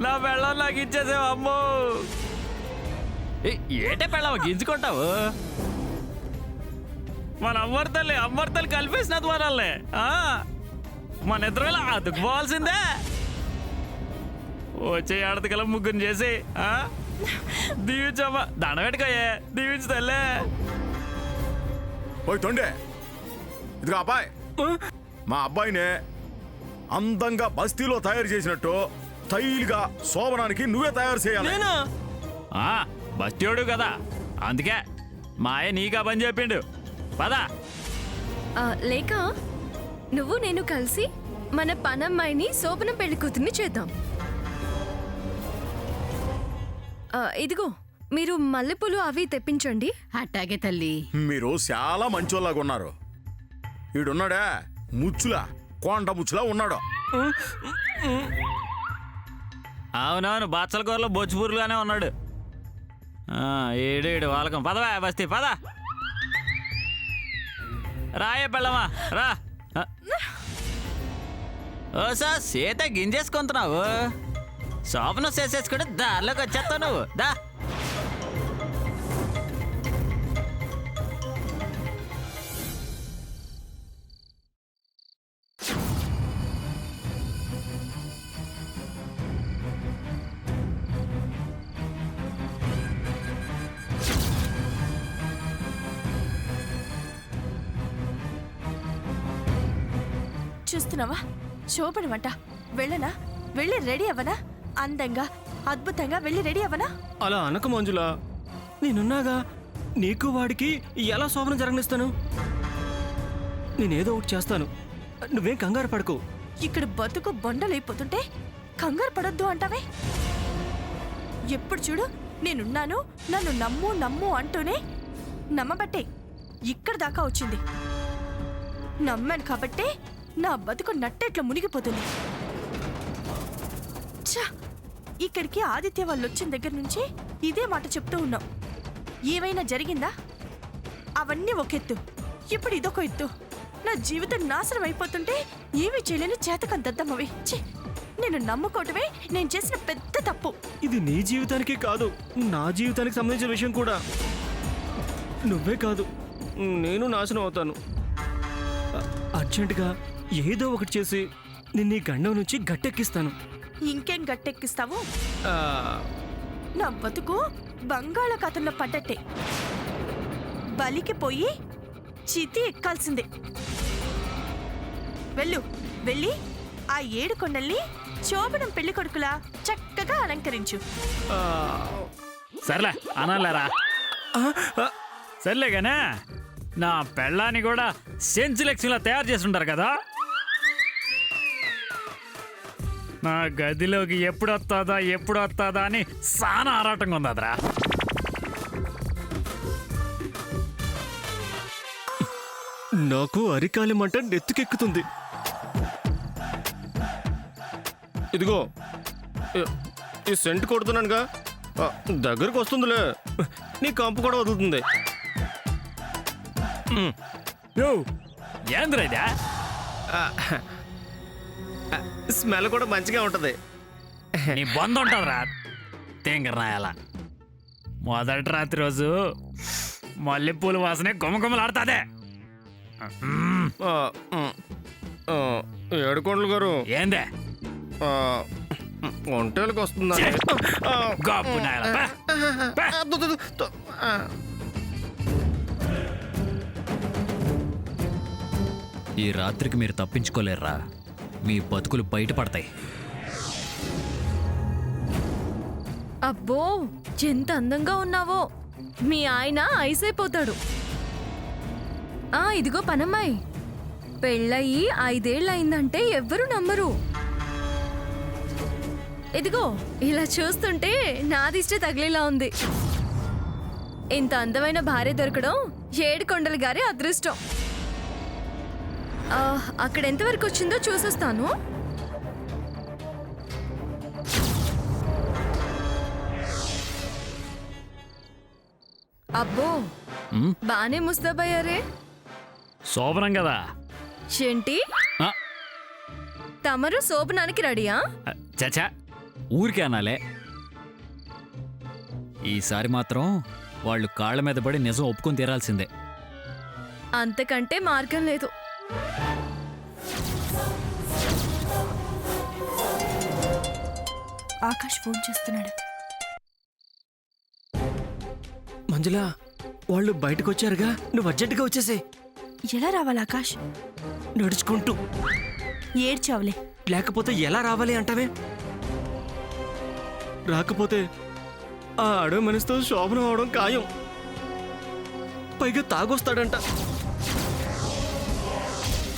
నా పెళ్ళం నాకు ఇచ్చేసావు అమ్మో. ఏటే పెళ్ళావు గింజుకుంటావు? మన అమ్మర్తలు కలిపేసినది మనల్ని. మన ఇద్దరు ఇలా అతుక్కుపోవాల్సిందే. వచ్చే ఆడతకల ముగ్గురు చేసి దీవించమ్మా. దండ పెట్టుకోయే, దీవించు తల్లే. ఓయ్ తొండే, ఇదిగో అబ్బాయి, మా అబ్బాయినే అందంగా బస్తీలో తయారు చేసినట్టు స్టైల్గా శోభనానికి నువ్వే తయారు చేయాలి. బస్తీడు కదా, అందుకే మా అయ్య నీకా పని చెప్పిండు. పదా లేక నువ్వు నేను కలిసి మన పనమ్మాయిని శోభనం పెళ్లి కూతుర్ని చేద్దాం. ఇదిగో మీరు మల్లెపూలు అవి తెప్పించండి. అట్టాగే తల్లి. మీరు చాలా మంచోళ్ళగా ఉన్నారు. ఈడున్నాడా ముచ్చులా, కొండ ముచ్చులా ఉన్నాడు. అవునవును, బాచల కూరలో బొచ్చుపూరుగానే ఉన్నాడు. ఏడు వాళ్ళకం. పదవా బస్తీ, పద. రాయే పెళ్ళమా రా. ఓ సార్ సీత గింజేసుకుంటున్నావు. శోభను చేసేసుకుంటే దారిలోకి వచ్చేస్తావు నువ్వు. దా చూస్తున్నావా శోభనమంట. వెళ్ళనా? వెళ్ళి రెడీ అవ్వనా? అందంగా అద్భుతంగా వెళ్ళి రెడీ అవ్వనా? అలా అనక మంజులా, నేనున్నాగా. నీకు వాడికి ఎలా శోభనం జరగనిస్తాను? నేనేదో ఒకటి చేస్తాను, నువ్వేం కంగారు పడకు. ఇక్కడ బతుకు బొండలైపోతుంటే కంగారు పడొద్దు అంటావే? ఎప్పుడు చూడు నేనున్నాను, నన్ను నమ్ము నమ్ము అంటూనే నమ్మబట్టే ఇక్కడ దాకా వచ్చింది. నమ్మాను కాబట్టే నా బతుకు నట్టెట్లా మునిగిపోతుంది. ఇక్కడికి ఆదిత్య వాళ్ళు వచ్చిన దగ్గర నుంచి ఇదే మాట చెప్తూ ఉన్నాం. ఏమైనా జరిగిందా? అవన్నీ ఒక ఎత్తు, ఇప్పుడు ఇదొక ఎత్తు. నా జీవితం నాశనం అయిపోతుంటే ఏమీ చేయలేని చేతకందద్దమ్మవి. నేను నమ్ముకోవటమే నేను చేసిన పెద్ద తప్పు. ఇది నీ జీవితానికి కాదు, నా జీవితానికి సంబంధించిన విషయం కూడా. నువ్వే కాదు, నేను నాశనం అవుతాను. అర్జెంటుగా ఏదో ఒకటి చేసి నిన్ను గండం నుంచి గట్టెక్కిస్తాను. ఇంకేం గట్టెక్కిస్తావు? నా బతుకు బంగాళాఖాతంలో పడ్డట్టే. బలికి పోయి చితి ఎక్కాల్సిందే. వెళ్ళు, వెళ్ళి ఆ 7 కొండల్ని శోభనం పెళ్లి కొడుకులా చక్కగా అలంకరించు. సర్లే అనాలేరా, సర్లేగానే. నా పెళ్ళాన్ని కూడా సెంచులెక్స్లా తయారు చేసి ఉంటారు కదా. నా గదిలోకి ఎప్పుడు వస్తుందా అని చాలా ఆరాటంగా ఉంది అదరా. నాకు అరికాలి మంట నెత్తికెక్కుతుంది. ఇదిగో ఈ సెంట్ కొడుతున్నానుగా, దగ్గరకు వస్తుందిలే. నీ కంపు కూడా వదులుతుంది. ఏంద్రా ఇదా? స్మెల్ కూడా మంచిగా ఉంటది. నీ బంద్ ఉంటుందిరా తేంగరాయాల. మొదటి రాత్రి రోజు మల్లెపూల వాసనే గుమగుమలాడుతుందే. ఏడుకొండలు గారు, ఏందే ఒంటేలకు వస్తుందా? గప్పు నాయాల. ఈ రాత్రికి మీరు తప్పించుకోలేర్రా, మీ బతుకులు బయటపడతాయి. అబ్బో ఎంత అందంగా ఉన్నావో, మీ ఆయన ఐసైపోతాడు. ఇదిగో పనమ్మాయి, పెళ్ళయి 5 ఏళ్ళు అయిందంటే ఎవ్వరూ నమ్మరు. ఇదిగో ఇలా చూస్తుంటే నాదిష్టే తగిలేలా ఉంది. ఇంత అందమైన భార్య దొరకడం 7 కొండల గారి అదృష్టం. అక్కడ ఎంతవరకు వచ్చిందో చూసొస్తాను. అబ్బో బానే ముస్తాబయ్యారే. శోభనం కదా. ఏంటి తమరు శోభనానికి రెడీయా? చచ్చా, ఊరికే అనాలే. ఈసారి మాత్రం వాళ్ళు కాళ్ళ మీద పడి నిజం ఒప్పుకొని తీరాల్సిందే. అంతకంటే మార్గం లేదు. ఆకాష్ ఫోన్ చేస్తున్నాడు. మంజుల, వాళ్ళు బయటకు వచ్చారుగా, నువ్వు అర్జెంటుగా వచ్చేసే. ఎలా రావాలి ఆకాష్? నడుచుకుంటూ. ఏడ్చావులే. లేకపోతే ఎలా రావాలి అంటావే? రాకపోతే ఆ అడవి మనిషితో శోభనం అవడం ఖాయం. పైగా తాగొస్తాడంట.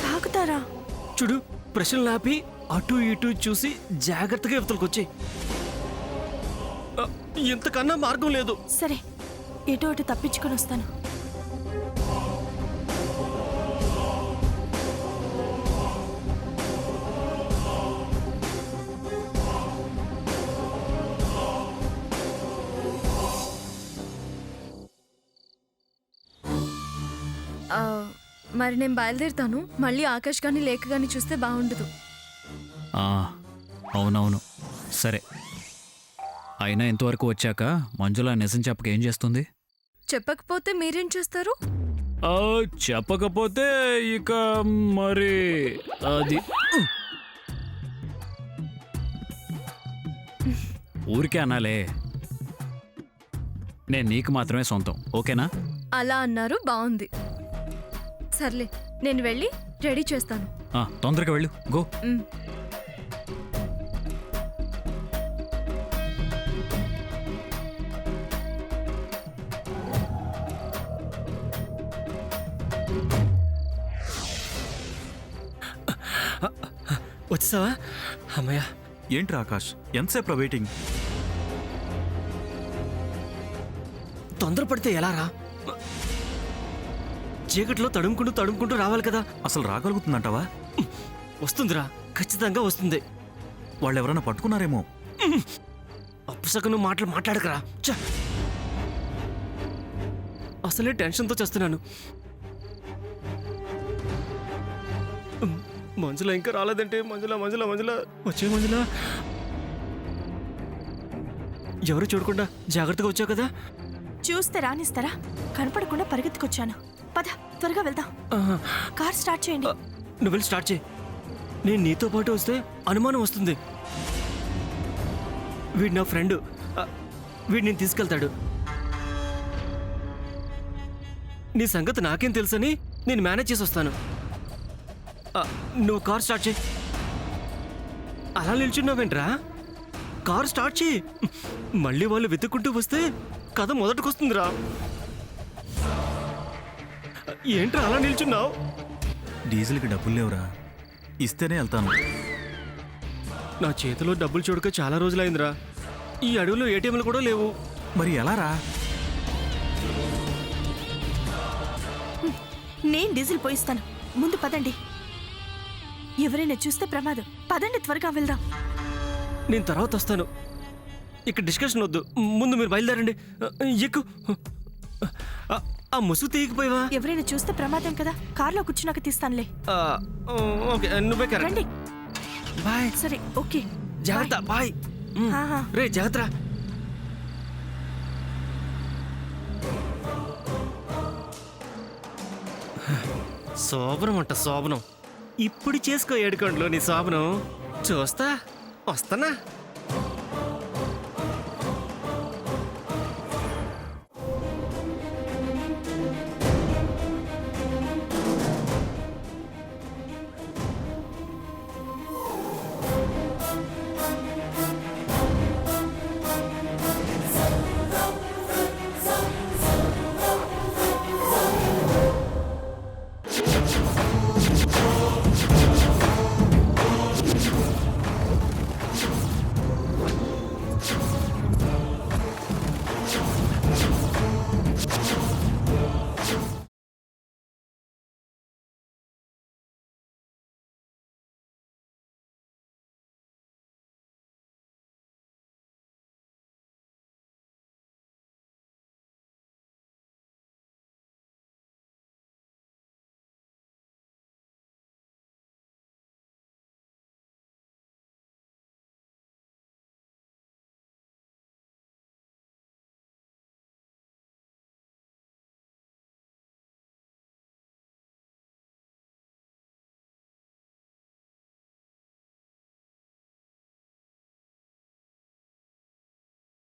తాగుతారా? చూడు, ప్రశ్నలు ఆపి అటు ఇటు చూసి జాగ్రత్తగా యువతలకొచ్చి. ఇంతకన్నా మార్గం లేదు. సరే, ఎటో అటు తప్పించుకొని వస్తాను. ఆ, మరి నేను బయలుదేరుతాను. మళ్ళీ ఆకాష్ గాని లేఖ గాని చూస్తే బాగుండదు. ఆ, అవునవును. సరే, అయినా ఇంతవరకు వచ్చాక మంజుల నిజం చెప్పక ఏం చేస్తుంది? చెప్పకపోతే మీరేం చేస్తారు? చెప్పకపోతే ఇక మరి అది ఊరికే అనాలే. నేను నీకు మాత్రమే సొంతం, ఓకేనా? అలా అన్నారు, బాగుంది. సర్లే, నేను వెళ్ళి రెడీ చేస్తాను. తొందరగా వెళ్ళు, గో. ఉమ్. వచ్చేసావా? అమ్మయ్యా. ఏంట్రా ఆకాష్, ఎంతసేపు వెయిటింగ్? తొందరపడితే ఎలా రా? చీకట్లో తడుముకుంటూ రావాలి కదా. అసలు రాగలుగుతుందంటావా? వస్తుందిరా, ఖచ్చితంగా వస్తుంది. వాళ్ళు ఎవరైనా పట్టుకున్నారేమో. అప్పసకను మాట్లాడకరా. చ్చ! అసలే టెన్షన్తో చేస్తున్నాను. మంజుల ఇంకా రాలేదంటే. మంజుల వచ్చే మంజుల. ఎవరు చూడకుండా జాగ్రత్తగా వచ్చావు కదా. చూస్తే రానిస్తారా? కనపడకుండా పరిగెత్తుకొచ్చాను. పద, త్వరగా వెళ్దాం. కార్ స్టార్ట్ చేయండి. నువ్వు వెళ్ళి స్టార్ట్ చేయి. నేను నీతో పాటు వస్తే అనుమానం వస్తుంది. వీడు నా ఫ్రెండ్. వీడు నేను తీసుకెళ్తాడు. నీ సంగతి నాకేం తెలుసని నేను మేనేజ్ చేసి వస్తాను. నువ్వు కార్ స్టార్ట్ చేయి. అలా నిల్చున్నావేంట్రా? కార్ స్టార్ట్ చేయి. మళ్ళీ వాళ్ళు వెతుక్కుంటూ వస్తే కథ మొదటికొస్తుందిరా. ఏంట్రా అలా నిల్చున్నావు? డీజిల్కి డబ్బులు లేవురా, ఇస్తేనే వెళ్తాను. నా చేతిలో డబ్బులు చూడక చాలా రోజులైందిరా. ఈ అడవిలో ఏటీఎంలు కూడా లేవు. మరి ఎలా రా? నేను డీజిల్ పోయిస్తాను. ముందు పదండి. ఎవరైనా చూస్తే ప్రమాదం. పదండి, త్వరగా వెళ్దాం. నేను తర్వాత వస్తాను. ఇక్కడ డిస్కషన్ వద్దు, ముందు మీరు బయలుదేరండి. ఎక్కు. ఆ ముసుగు తీయకపోయావా? ఎవరైనా చూస్తే ప్రమాదం కదా. కార్లో కూర్చున్నాక తీస్తానులే. ఓకే, నువ్వే కరెక్ట్. రండి. బాయ్. సరే, ఓకే. జాగ్రత్త. బాయ్. ఆహా. రే, జాగ్రత్త. శోభనం అంట, శోభనం. ఇప్పుడు చేసుకో ఏడుకోండిలో నీ శోభనం. చూస్తా, వస్తానా?